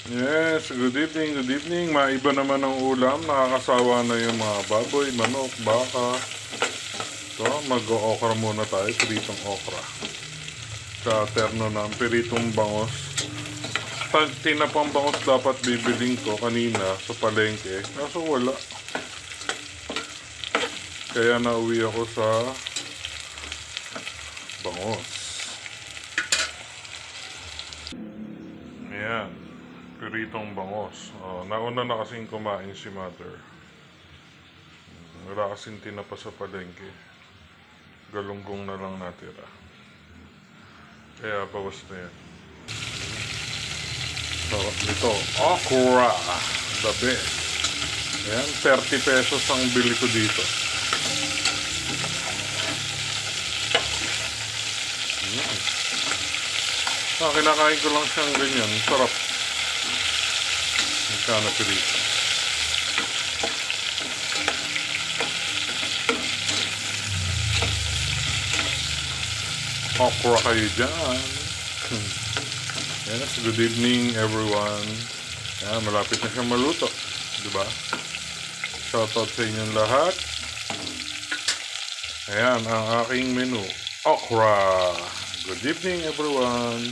Yes, good evening, good evening. Maiba naman ang ulam. Nakakasawa na yung mga baboy, manok, baka. So, mag-okra muna tayo. Piritong okra. Sa terno ng piritong bangos. Tinapang bangos dapat bibiling ko kanina sa palengke. Kaso wala. Kaya nauwi ako sa bangos. Ayan. Piritong bangos. Nauna na kasing kumain si mother. Wala kasing tinapa sa palengke. Galunggong na lang natira. Kaya bawas na yan. Sarap nito. Okra. The best. Ayan, 30 pesos ang bili ko dito. Kinakain ko lang siyang ganyan. Sarap. Magkano pirito? Okra kayo dyan. Yes, good evening everyone. Yan, malapit na siyang maluto. Diba? Shoutout sa inyong lahat. Ayan, ang aking menu. Okra. Good evening everyone.